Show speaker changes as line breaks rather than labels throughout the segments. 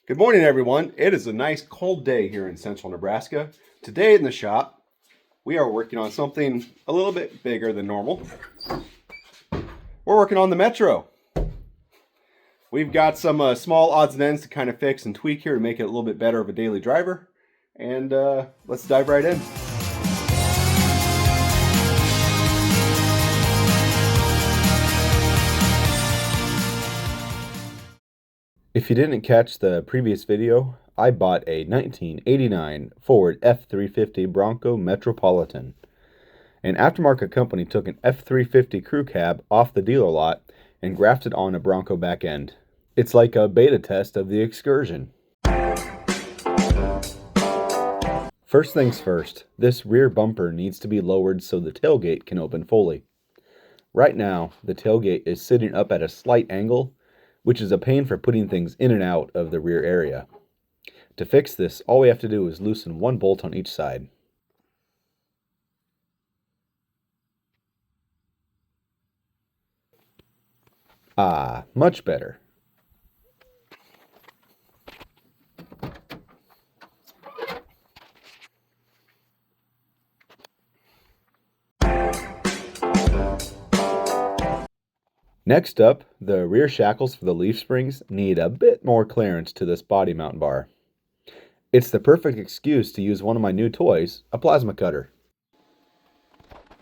Good morning, everyone. It is a nice cold day here in central Nebraska. Today in the shop, we are working on something a little bit bigger than normal. We're working on the Metro. We've got some small odds and ends to kind of fix and tweak here to make it a little bit better of a daily driver. And let's dive right in. If you didn't catch the previous video, I bought a 1989 Ford F-350 Bronco Metropolitan. An aftermarket company took an F-350 crew cab off the dealer lot and grafted on a Bronco back end. It's like a beta test of the Excursion. First things first, this rear bumper needs to be lowered so the tailgate can open fully. Right now, the tailgate is sitting up at a slight angle, which is a pain for putting things in and out of the rear area. To fix this, all we have to do is loosen one bolt on each side. Ah, much better. Next up, the rear shackles for the leaf springs need a bit more clearance to this body mount bar. It's the perfect excuse to use one of my new toys, a plasma cutter.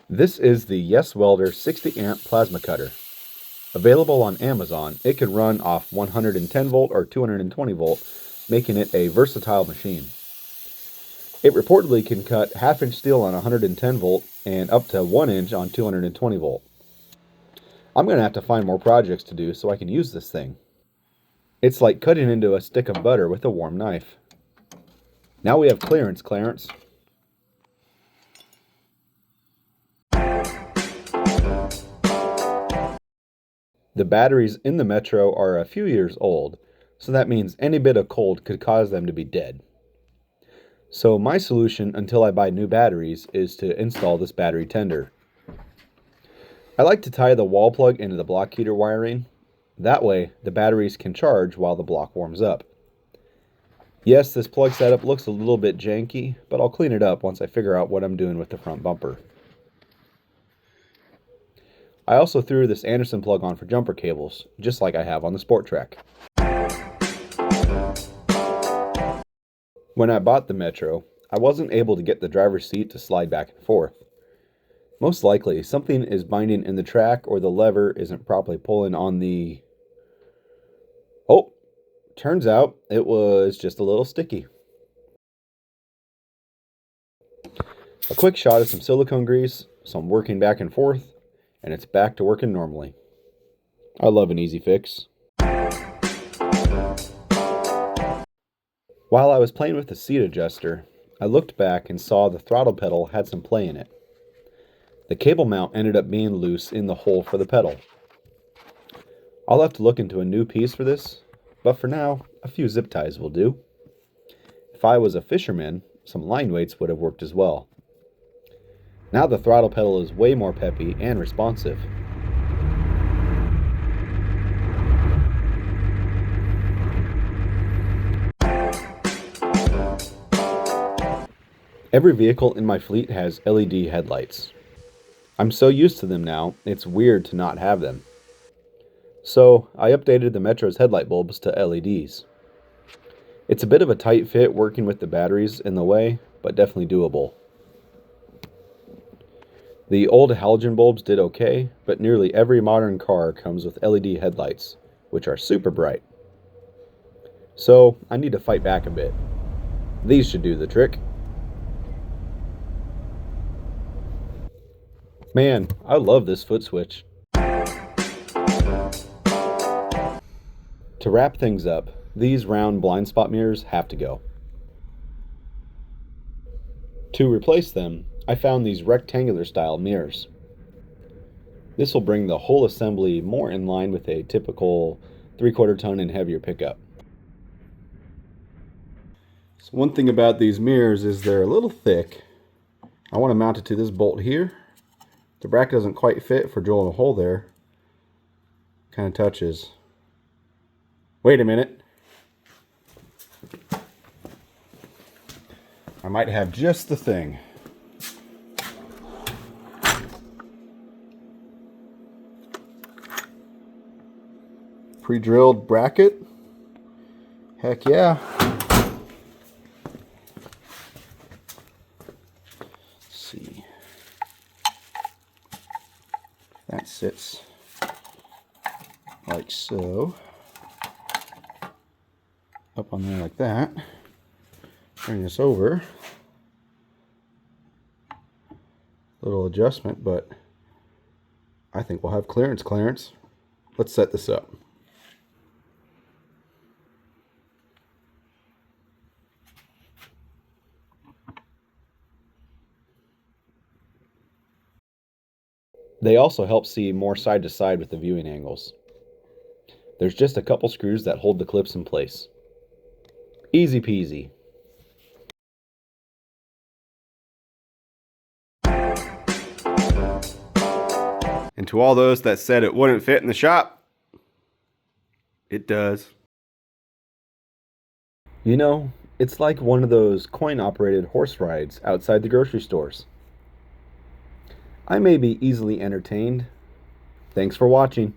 This is the Yes Welder 60 amp plasma cutter. Available on Amazon, it can run off 110 volt or 220 volt, making it a versatile machine. It reportedly can cut half-inch steel on 110 volt and up to 1 inch on 220 volt. I'm going to have to find more projects to do so I can use this thing. It's like cutting into a stick of butter with a warm knife. Now we have clearance, Clarence. The batteries in the Metro are a few years old, so that means any bit of cold could cause them to be dead. So my solution until I buy new batteries is to install this battery tender. I like to tie the wall plug into the block heater wiring. That way, the batteries can charge while the block warms up. Yes, this plug setup looks a little bit janky, but I'll clean it up once I figure out what I'm doing with the front bumper. I also threw this Anderson plug on for jumper cables, just like I have on the Sport Track. When I bought the Metro, I wasn't able to get the driver's seat to slide back and forth. Most likely, something is binding in the track or the lever isn't properly pulling on the... Oh, turns out it was just a little sticky. A quick shot of some silicone grease, some working back and forth, and it's back to working normally. I love an easy fix. While I was playing with the seat adjuster, I looked back and saw the throttle pedal had some play in it. The cable mount ended up being loose in the hole for the pedal. I'll have to look into a new piece for this, but for now, a few zip ties will do. If I was a fisherman, some line weights would have worked as well. Now the throttle pedal is way more peppy and responsive. Every vehicle in my fleet has LED headlights. I'm so used to them now, it's weird to not have them. So, I updated the Metro's headlight bulbs to LEDs. It's a bit of a tight fit working with the batteries in the way, but definitely doable. The old halogen bulbs did okay, but nearly every modern car comes with LED headlights, which are super bright. So, I need to fight back a bit. These should do the trick. Man, I love this foot switch. To wrap things up, these round blind spot mirrors have to go. To replace them, I found these rectangular style mirrors. This will bring the whole assembly more in line with a typical 3/4 ton and heavier pickup. So one thing about these mirrors is they're a little thick. I want to mount it to this bolt here. The bracket doesn't quite fit for drilling a hole there. Kind of touches. Wait a minute. I might have just the thing. Pre-drilled bracket. Heck yeah. Let's see. That sits like so. Up on there like that. Bring this over. Little adjustment, but I think we'll have clearance. Let's set this up. They also help see more side to side with the viewing angles. There's just a couple screws that hold the clips in place. Easy peasy. And to all those that said it wouldn't fit in the shop, it does. You know, it's like one of those coin-operated horse rides outside the grocery stores. I may be easily entertained. Thanks for watching.